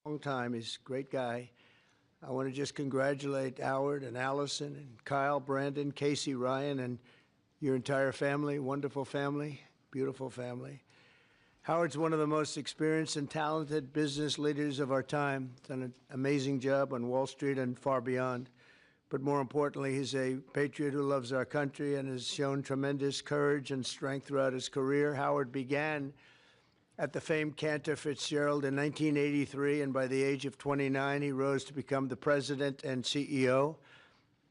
long time. He's a great guy. I want to just congratulate Howard and Allison and Kyle, Brandon, Casey, Ryan, and your entire family. Wonderful family, beautiful family. Howard's one of the most experienced and talented business leaders of our time. He's done an amazing job on Wall Street and far beyond. But more importantly, he's a patriot who loves our country and has shown tremendous courage and strength throughout his career. Howard began at the famed Cantor Fitzgerald in 1983, and by the age of 29, he rose to become the president and CEO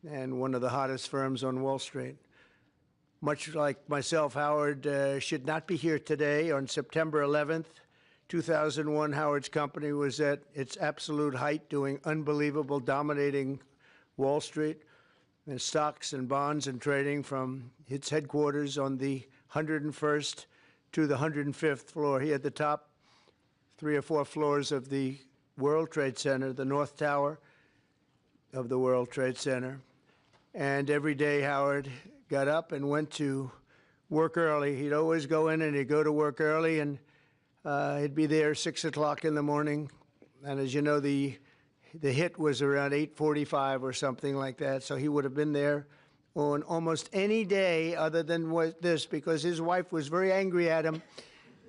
and one of the hottest firms on Wall Street. Much like myself, Howard should not be here today. On September 11th, 2001, Howard's company was at its absolute height, doing unbelievable, dominating Wall Street and stocks and bonds and trading from its headquarters on the 101st to the 105th floor. He had the top 3 or 4 floors of the World Trade Center, the North Tower of the World Trade Center. And every day Howard got up and went to work early. He'd always go in and he'd go to work early, and he'd be there 6 o'clock in the morning. And as you know, the hit was around 8:45 or something like that. So he would have been there on almost any day other than this, because his wife was very angry at him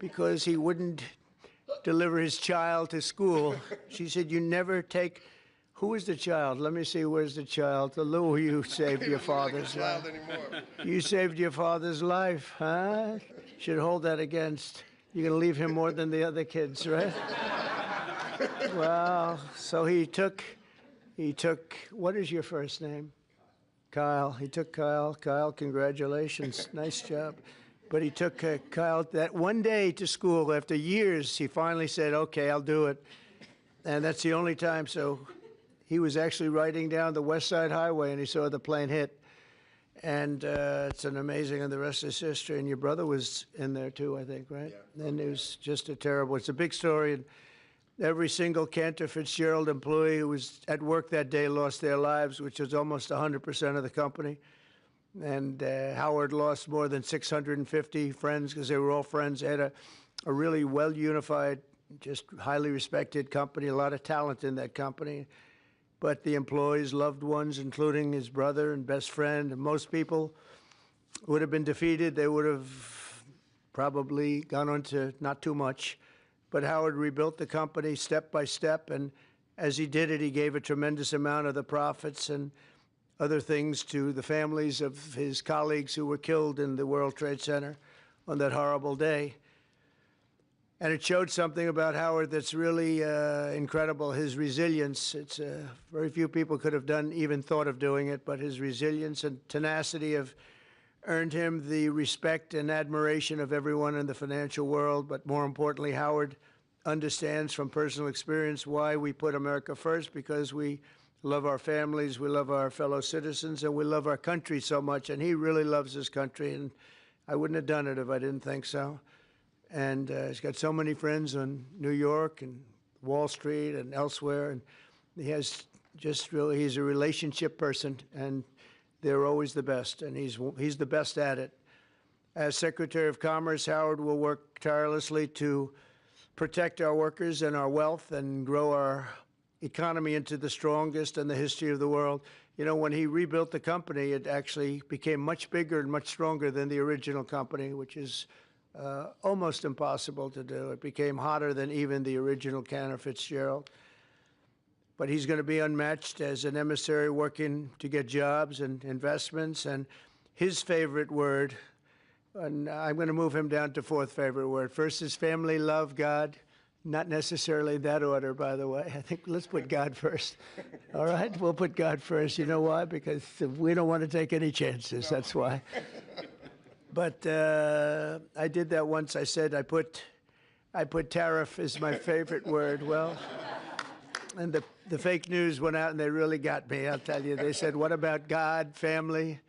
because he wouldn't deliver his child to school. She said, "You never take..." Who is the child? Let me see, where's the child? The Lou, you saved your father's life. You saved your father's life, huh? Should hold that against. You're going to leave him more than the other kids, right? Well, so he took, what is your first name? Kyle. He took Kyle. Kyle, congratulations. Nice job. But he took Kyle that one day to school. After years, he finally said, "Okay, I'll do it." And that's the only time. So he was actually riding down the West Side Highway, and he saw the plane hit. And it's an amazing, and the rest is history. And your brother was in there, too, I think, right? Yeah. And it was just it's a big story. And every single Cantor Fitzgerald employee who was at work that day lost their lives, which was almost 100% of the company. And Howard lost more than 650 friends because they were all friends. They had a really well-unified, just highly respected company, a lot of talent in that company. But the employees, loved ones, including his brother and best friend, and most people would have been defeated. They would have probably gone on to not too much. But Howard rebuilt the company step by step, and as he did it, he gave a tremendous amount of the profits and other things to the families of his colleagues who were killed in the World Trade Center on that horrible day. And it showed something about Howard that's really incredible, his resilience. It's very few people could have even thought of doing it, but his resilience and tenacity have earned him the respect and admiration of everyone in the financial world. But more importantly, Howard understands from personal experience why we put America first, because we love our families, we love our fellow citizens, and we love our country so much. And he really loves his country, and I wouldn't have done it if I didn't think so. And he's got so many friends in New York and Wall Street and elsewhere. And he has he's a relationship person, and they're always the best, and he's the best at it. As Secretary of Commerce, Howard will work tirelessly to protect our workers and our wealth and grow our economy into the strongest in the history of the world. You know, when he rebuilt the company, it actually became much bigger and much stronger than the original company, which is almost impossible to do. It became hotter than even the original Cantor Fitzgerald. But he's going to be unmatched as an emissary working to get jobs and investments. And his favorite word, and I'm going to move him down to 4th favorite word. First is family, love, God. Not necessarily that order, by the way. I think let's put God first. All right? We'll put God first. You know why? Because we don't want to take any chances. No. That's why. But I did that once. I said I put tariff as my favorite word. Well, and the fake news went out, and they really got me, I'll tell you. They said, "What about God, family,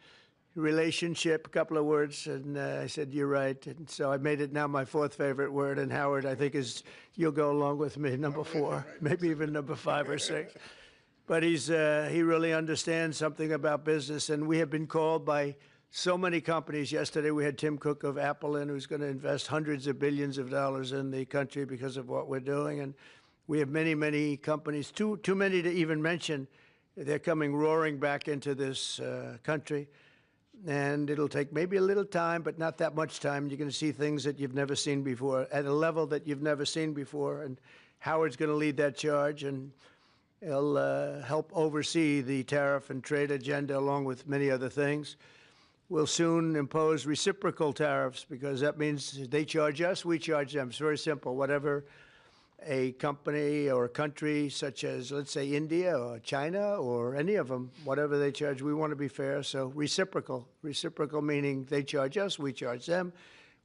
relationship?" A couple of words. And I said, "You're right." And so I made it now my 4th favorite word. And Howard, I think, you'll go along with me, number 4, maybe even number 5 or 6. But he really understands something about business. And we have been called by so many companies. Yesterday we had Tim Cook of Apple in, who's going to invest hundreds of billions of dollars in the country because of what we're doing. And We have many, many companies, too many to even mention. They're coming roaring back into this country. And it'll take maybe a little time, but not that much time. You're going to see things that you've never seen before at a level that you've never seen before. And Howard's going to lead that charge, and he'll help oversee the tariff and trade agenda along with many other things. We'll soon impose reciprocal tariffs because that means they charge us, we charge them. It's very simple. Whatever a company or a country such as, let's say, India or China or any of them, whatever they charge, we want to be fair. So reciprocal. Reciprocal meaning they charge us, we charge them.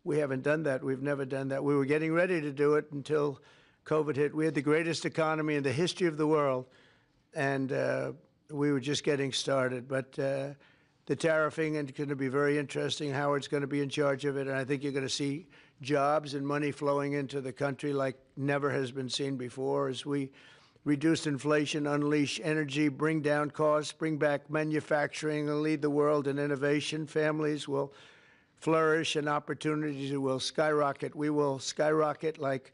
We haven't done that. We've never done that. We were getting ready to do it until COVID hit. We had the greatest economy in the history of the world, and we were just getting started. But the tariffing is going to be very interesting. Howard's going to be in charge of it, and I think you're going to see jobs and money flowing into the country like never has been seen before as we reduce inflation, unleash energy, bring down costs, bring back manufacturing, and lead the world in innovation. Families will flourish and opportunities will skyrocket. We will skyrocket like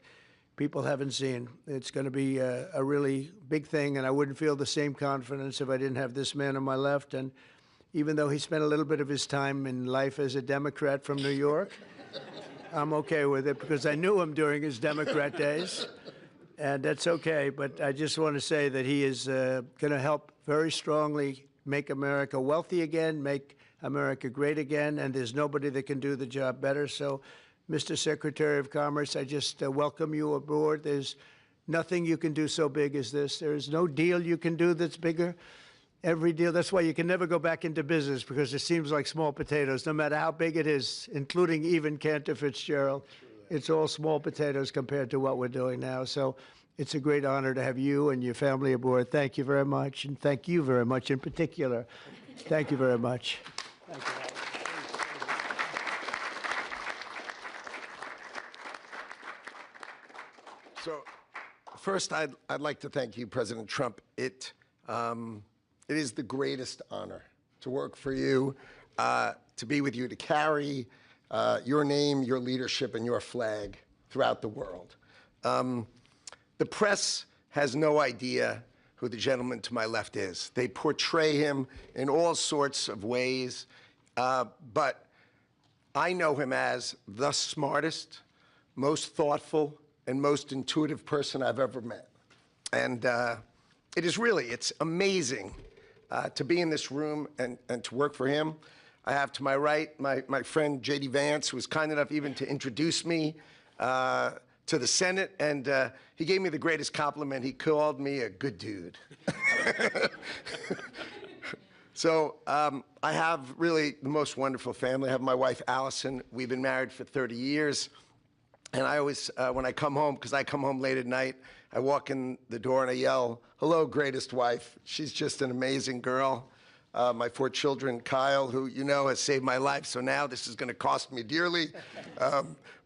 people haven't seen. It's going to be a really big thing, and I wouldn't feel the same confidence if I didn't have this man on my left. And even though he spent a little bit of his time in life as a Democrat from New York, I'm okay with it because I knew him during his Democrat days, and that's okay. But I just want to say that he is going to help very strongly make America wealthy again, make America great again, and there's nobody that can do the job better. So, Mr. Secretary of Commerce, I just welcome you aboard. There's nothing you can do so big as this. There is no deal you can do that's bigger. Every deal. That's why you can never go back into business because it seems like small potatoes, no matter how big it is, including even Cantor Fitzgerald. It's all small potatoes compared to what we're doing now. So it's a great honor to have you and your family aboard. Thank you very much, and thank you very much in particular. Thank you very much. Thank you. So first, I'd like to thank you, President Trump. It is the greatest honor to work for you, to be with you, to carry your name, your leadership, and your flag throughout the world. The press has no idea who the gentleman to my left is. They portray him in all sorts of ways, but I know him as the smartest, most thoughtful, and most intuitive person I've ever met. And it's amazing to be in this room and to work for him. I have to my right my friend J.D. Vance, who was kind enough even to introduce me to the Senate, and he gave me the greatest compliment. He called me a good dude. So I have really the most wonderful family. I have my wife, Allison. We've been married for 30 years. And I always, when I come home, because I come home late at night, I walk in the door and I yell, "Hello, greatest wife." She's just an amazing girl. My 4 children, Kyle, who you know has saved my life, so now this is going to cost me dearly.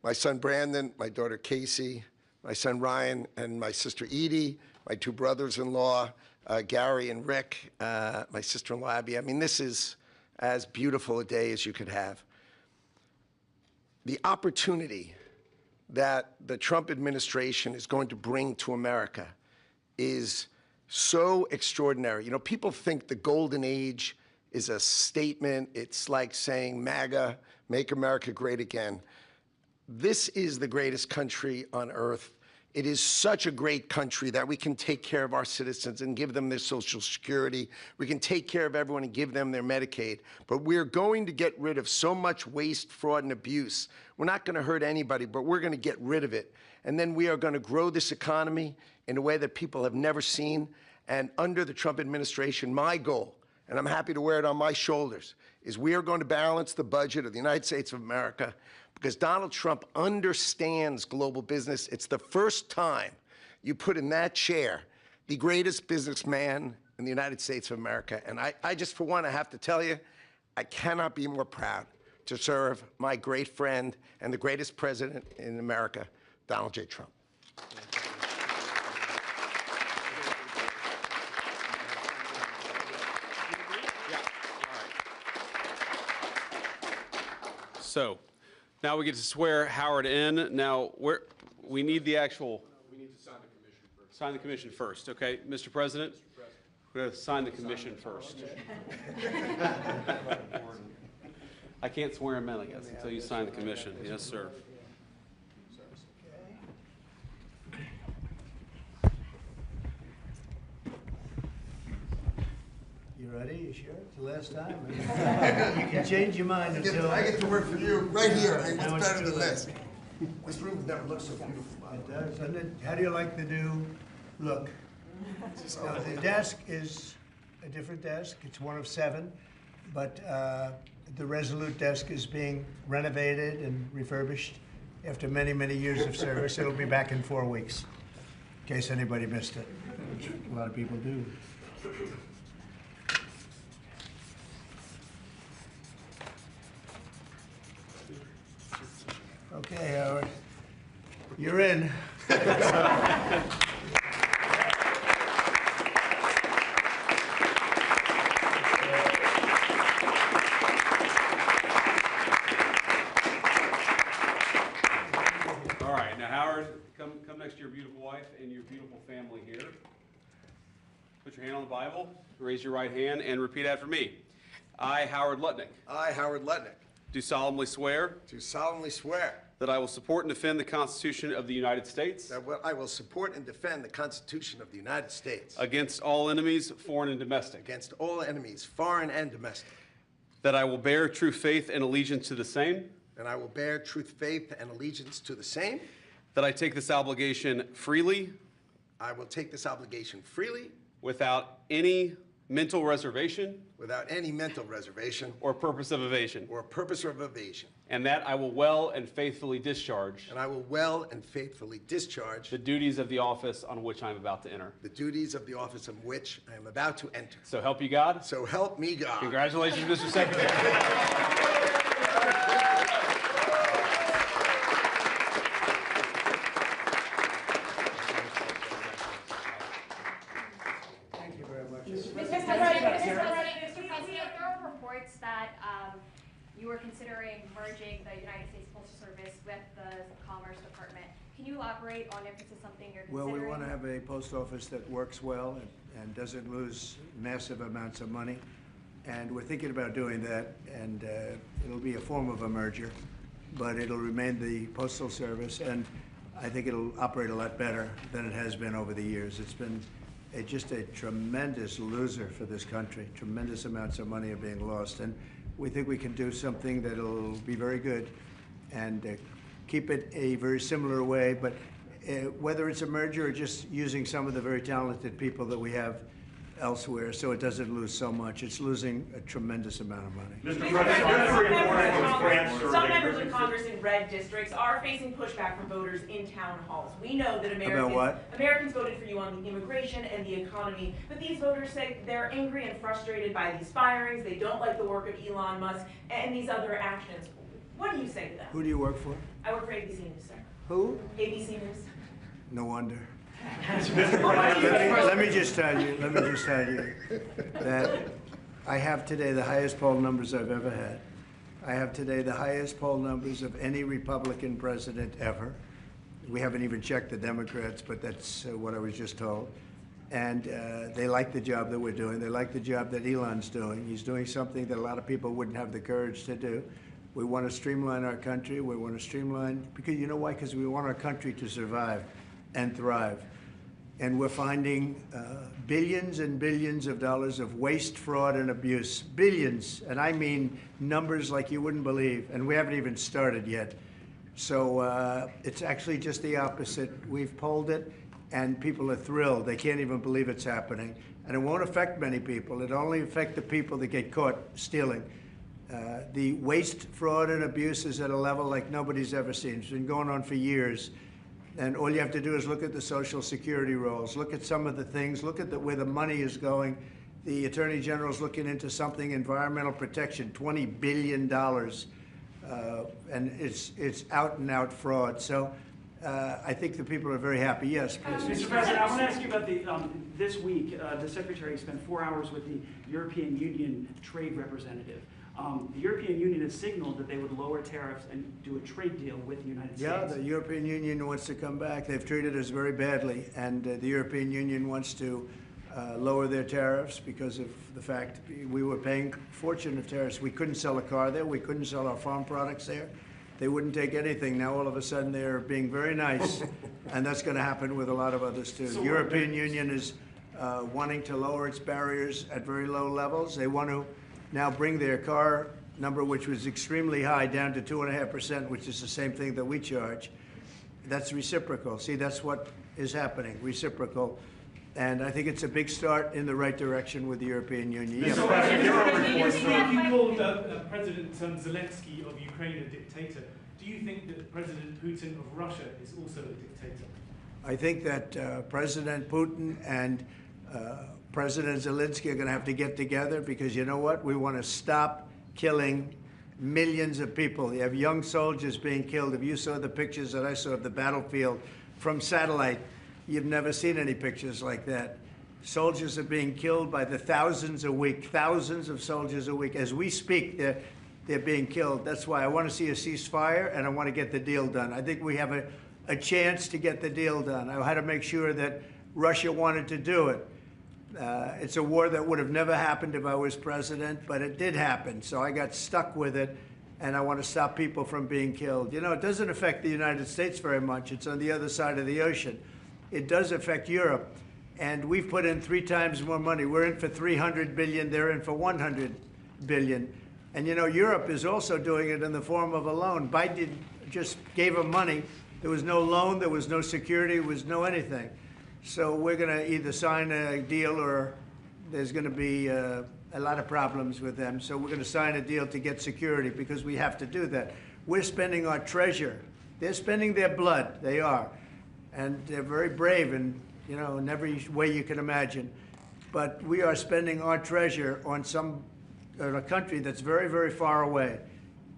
My son, Brandon, my daughter, Casey, my son, Ryan, and my sister, Edie, my 2 brothers-in-law, Gary and Rick, my sister-in-law, Abby. I mean, this is as beautiful a day as you could have. The opportunity that the Trump administration is going to bring to America is so extraordinary. You know, people think the golden age is a statement. It's like saying MAGA, make America great again. This is the greatest country on earth. It is such a great country that we can take care of our citizens and give them their Social Security. We can take care of everyone and give them their Medicaid. But we're going to get rid of so much waste, fraud, and abuse. We're not going to hurt anybody, but we're going to get rid of it. And then we are going to grow this economy in a way that people have never seen. And under the Trump administration, my goal, and I'm happy to wear it on my shoulders, is we are going to balance the budget of the United States of America because Donald Trump understands global business. It's the first time you put in that chair the greatest businessman in the United States of America. And I just, for one, I have to tell you, I cannot be more proud to serve my great friend and the greatest president in America, Donald J. Trump. So now we get to swear Howard in. Now we need the actual. We need to sign the commission first. Sign the commission first, okay? Mr. President, we're going to sign the commission first. I can't swear him in, I guess, until you sign the commission. Yes, sir. You ready? You sure? It's the last time. You can change your mind until... I get to work for you right here. Hey, Now what's it's better too than late. this? This room never looked so beautiful. It does, doesn't it? How do you like the new look? Now, the desk is a different desk. It's one of 7, but the Resolute desk is being renovated and refurbished after many, many years of service. It'll be back in 4 weeks, in case anybody missed it, which a lot of people do. Okay, Howard, you're in. All right, now Howard, come next to your beautiful wife and your beautiful family here. Put your hand on the Bible, raise your right hand, and repeat after me. I, Howard Lutnick, I, Howard Lutnick, do solemnly swear do solemnly swear that I will support and defend the Constitution of the United States that I will support and defend the Constitution of the United States against all enemies, foreign and domestic, against all enemies, foreign and domestic, that I will bear true faith and allegiance to the same, and I will bear truth, faith, and allegiance to the same. that I take this obligation freely, I will take this obligation freely, without any mental reservation without any mental reservation or purpose of evasion, or purpose of evasion, and that I will well and faithfully discharge and I will well and faithfully discharge the duties of the office on which I am about to enter. the duties of the office of which I am about to enter. So help you God. So help me God. Congratulations, Mr. Secretary. Thank you very much. Mr. President, there are reports that you were considering merging the United States Postal Service with the Commerce Department. Can you elaborate on if this is something you're Well, considering? we want to have a post office that works well and doesn't lose massive amounts of money. And we're thinking about doing that, and it'll be a form of a merger, but it'll remain the Postal Service, and I think it'll operate a lot better than it has been over the years. It's been just a tremendous loser for this country. Tremendous amounts of money are being lost, and we think we can do something that'll be very good and keep it a very similar way, but whether it's a merger or just using some of the very talented people that we have elsewhere, so it doesn't lose so much. It's losing a tremendous amount of money. Mr. President, there's a report of grant survey. Some members of Congress in red districts are facing pushback from voters in town halls. We know that Americans voted for you on the immigration and the economy, but these voters say they're angry and frustrated by these firings. They don't like the work of Elon Musk and these other actions. What do you say to them? Who do you work for? I work for ABC News, sir. Who? ABC News. No wonder. Mr. President, Let me just tell you that I have today the highest poll numbers I've ever had. I have today the highest poll numbers of any Republican president ever. We haven't even checked the Democrats, but that's what I was just told. And they like the job that we're doing. They like the job that Elon's doing. He's doing something that a lot of people wouldn't have the courage to do. We want to streamline our country. We want to streamline, because you know why? Because we want our country to survive and thrive. And we're finding billions and billions of dollars of waste, fraud, and abuse. Billions, and I mean numbers like you wouldn't believe, and we haven't even started yet. So it's actually just the opposite. We've polled it, and people are thrilled. They can't even believe it's happening. And it won't affect many people. It'll only affect the people that get caught stealing. The waste, fraud, and abuse is at a level like nobody's ever seen. It's been going on for years. And all you have to do is look at the Social Security rolls, look at some of the things, look at where the money is going. The Attorney General's looking into something, environmental protection, $20 billion. And it's out and out fraud. So I think the people are very happy. Yes, please. Mr. President, I want to ask you about this week, the Secretary spent 4 hours with the European Union trade representative. The European Union has signaled that they would lower tariffs and do a trade deal with the United States. Yeah, the European Union wants to come back. They've treated us very badly, and the European Union wants to lower their tariffs because of the fact we were paying a fortune of tariffs. We couldn't sell a car there. We couldn't sell our farm products there. They wouldn't take anything. Now all of a sudden they're being very nice, and that's going to happen with a lot of others too. The European Union is wanting to lower its barriers at very low levels. They want to now bring their car number, which was extremely high, down to 2.5%, which is the same thing that we charge. That's reciprocal. See, that's what is happening, reciprocal. And I think it's a big start in the right direction with the European Union. So, you called President Zelensky of Ukraine a dictator. Do you think that President Putin of Russia is also a dictator? I think that President Putin and President Zelensky are going to have to get together because you know what? We want to stop killing millions of people. You have young soldiers being killed. If you saw the pictures that I saw of the battlefield from satellite, you've never seen any pictures like that. Soldiers are being killed by the thousands a week, thousands of soldiers a week. As we speak, they're being killed. That's why I want to see a ceasefire and I want to get the deal done. I think we have a chance to get the deal done. I had to make sure that Russia wanted to do it. It's a war that would have never happened if I was president, but it did happen. So I got stuck with it, and I want to stop people from being killed. You know, it doesn't affect the United States very much. It's on the other side of the ocean. It does affect Europe, and we've put in 3 times more money. We're in for $300 billion. They're in for $100 billion. And, you know, Europe is also doing it in the form of a loan. Biden just gave them money. There was no loan. There was no security. There was no anything. So we're going to either sign a deal or there's going to be a lot of problems with them. So we're going to sign a deal to get security because we have to do that. We're spending our treasure. They're spending their blood. They are. And they're very brave in, you know, in every way you can imagine. But we are spending our treasure on a country that's very, very far away.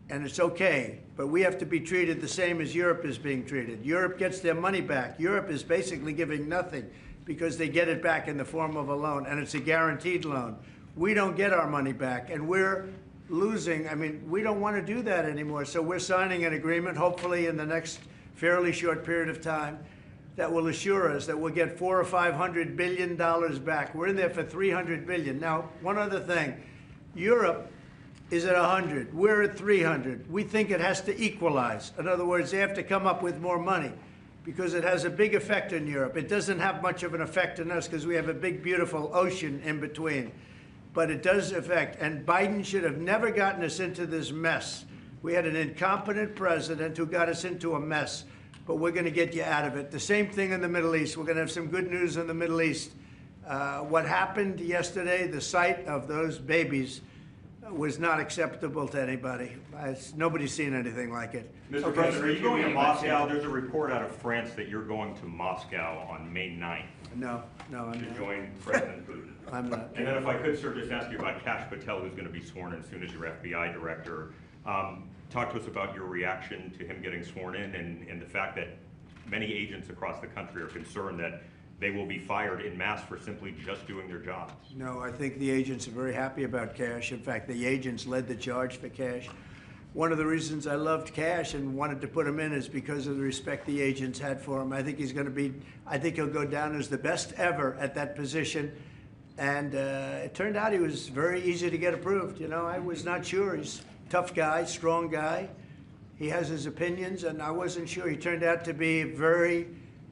And it's okay, but we have to be treated the same as Europe is being treated. Europe gets their money back. Europe is basically giving nothing because they get it back in the form of a loan, and it's a guaranteed loan. We don't get our money back, and we're losing. I mean, we don't want to do that anymore. So we're signing an agreement, hopefully in the next fairly short period of time, that will assure us that we'll get $400 or $500 billion back. We're in there for $300 billion. Now, one other thing, Europe is at 100. We're at 300. We think it has to equalize. In other words, they have to come up with more money because it has a big effect in Europe. It doesn't have much of an effect on us because we have a big, beautiful ocean in between. But it does affect. And Biden should have never gotten us into this mess. We had an incompetent president who got us into a mess. But we're going to get you out of it. The same thing in the Middle East. We're going to have some good news in the Middle East. What happened yesterday, the sight of those babies was not acceptable to anybody. Nobody's seen anything like it. Mr. President, are you going to Moscow? There's a report out of France that you're going to Moscow on May 9th. No, I'm to not. join President Putin. I'm not. And then if I could, sir, just ask you about Kash Patel, who's going to be sworn in soon as your FBI director. Talk to us about your reaction to him getting sworn in and the fact that many agents across the country are concerned that they will be fired en masse for simply just doing their jobs. No, I think the agents are very happy about Kash. In fact, the agents led the charge for Kash. One of the reasons I loved Kash and wanted to put him in is because of the respect the agents had for him. I think he'll go down as the best ever at that position. And it turned out he was very easy to get approved. You know, I was not sure. He's a tough guy, strong guy. He has his opinions, and I wasn't sure. He turned out to be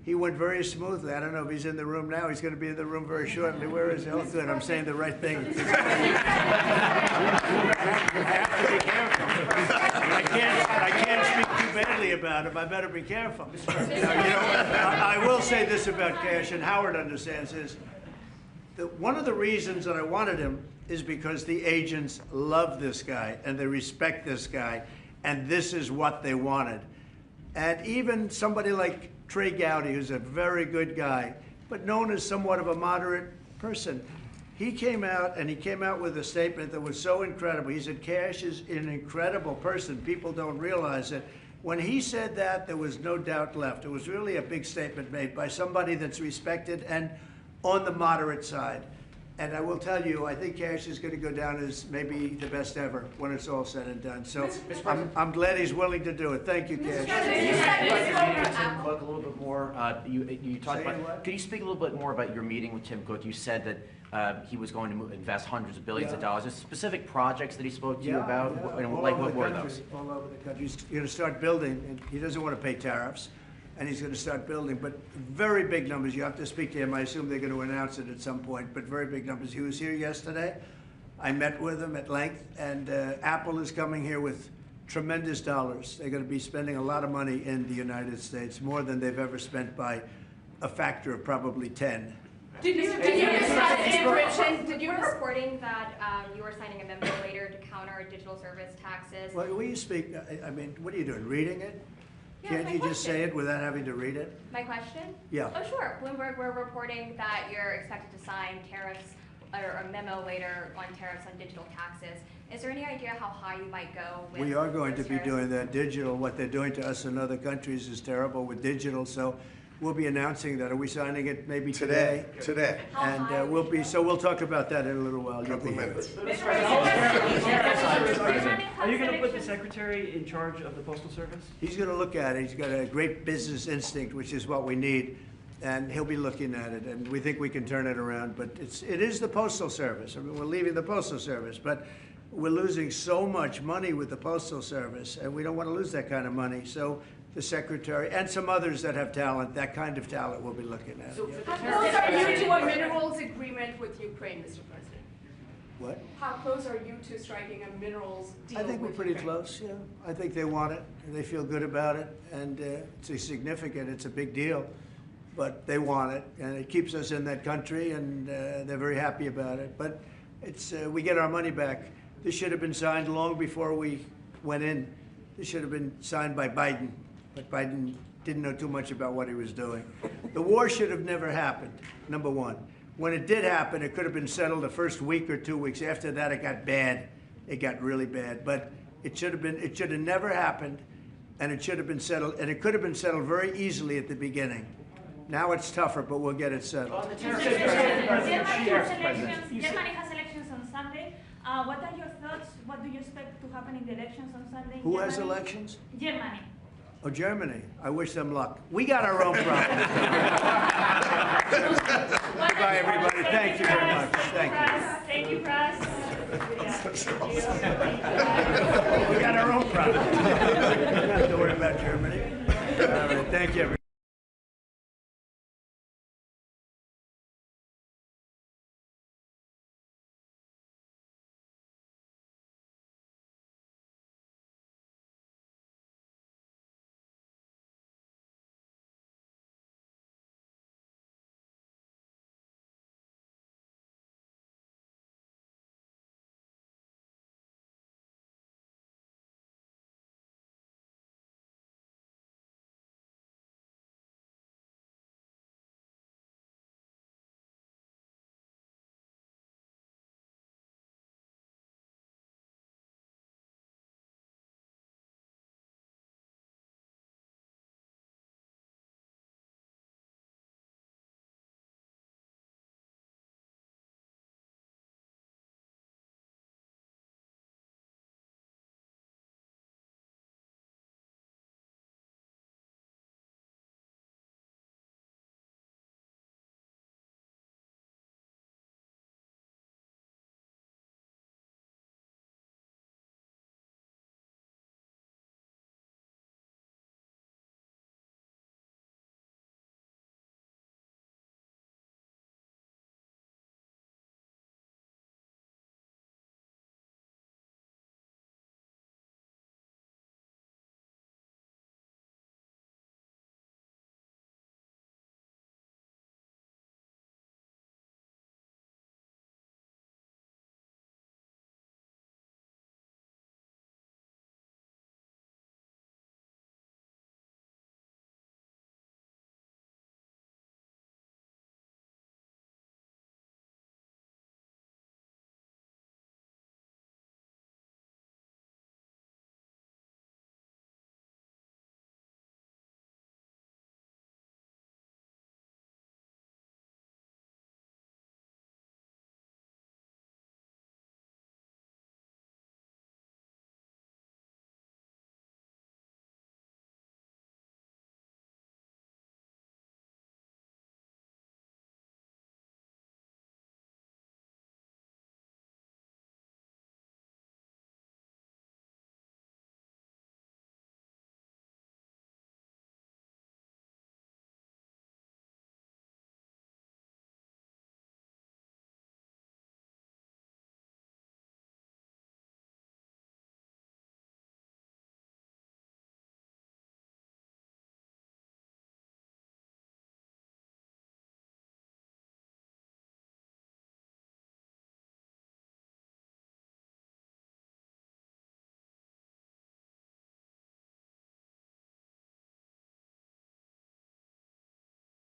he went very smoothly. I don't know if he's in the room now. He's going to be in the room very shortly. Where is he? Oh, good. I'm saying the right thing. I have to be careful. I can't speak too badly about him. I better be careful. Now, you know, I will say this about Kash, and Howard understands this. One of the reasons that I wanted him is because the agents love this guy, and they respect this guy, and this is what they wanted. And even somebody like Trey Gowdy, who's a very good guy, but known as somewhat of a moderate person, he came out with a statement that was so incredible. He said, Kash is an incredible person. People don't realize it. When he said that, there was no doubt left. It was really a big statement made by somebody that's respected and on the moderate side. And I will tell you, I think cash is going to go down as maybe the best ever when it's all said and done. So I'm glad he's willing to do it. Thank you, Cash. Tim Cook a little bit more. You talked Say about. what? Could you speak a little bit more about your meeting with Tim Cook? You said that he was going to invest hundreds of billions of dollars. There's specific projects that he spoke to you about. And All like over what the were country, those? all over the country. He's going to start building, and he doesn't want to pay tariffs, and he's going to start building, but very big numbers. You have to speak to him. I assume they're going to announce it at some point, but very big numbers. He was here yesterday. I met with him at length, and Apple is coming here with tremendous dollars. They're going to be spending a lot of money in the United States, more than they've ever spent by a factor of probably 10. Did you discuss encryption? Did you were reporting that you were signing a memo later to counter digital service taxes? Well, will you speak? I mean, what are you doing, reading it? Yeah, Can't my you just question. say it without having to read it? My question? Yeah. Oh, sure. Bloomberg, we're reporting that you're expected to sign tariffs or a memo later on tariffs on digital taxes. Is there any idea how high you might go with We are going to those be tariffs? doing that. Digital, what they're doing to us in other countries is terrible with digital, so we'll be announcing that. Are we signing it maybe today? Today. How And high we'll would be, you go? so we'll talk about that in a little while. You'll Couple be here. minutes. Are you going to put the secretary in charge of the Postal Service? He's going to look at it. He's got a great business instinct, which is what we need, and he'll be looking at it, and we think we can turn it around. But it is the Postal Service. I mean, we're leaving the Postal Service, but we're losing so much money with the Postal Service, and we don't want to lose that kind of money. So the secretary and some others that have talent, that kind of talent, we'll be looking at. So Yeah. for the How close are you tariffs- to a minerals agreement with Ukraine, Mr. President? What? How close are you to striking a minerals deal I think we're with pretty Ukraine? close, yeah. I think they want it, and they feel good about it, and it's a significant, it's a big deal, but they want it, and it keeps us in that country, and they're very happy about it. But it's we get our money back. This should have been signed long before we went in. This should have been signed by Biden, but Biden didn't know too much about what he was doing. The war should have never happened, number one. When it did happen, it could have been settled the first week or 2 weeks. After that, it got bad. It got really bad. But it should have never happened, and it should have been settled, and it could have been settled very easily at the beginning. Now it's tougher, but we'll get it settled. On the tariffs, Germany has elections on Sunday. What are your thoughts? What do you expect to happen in the elections on Sunday? in Who has Germany? elections? Germany. Oh, Germany. I wish them luck. We got our own problems. Bye, everybody. Thank you very much. Thank you. Thank you, Pras. We got our own problems. Don't have to worry about Germany. All right. Thank you, everybody.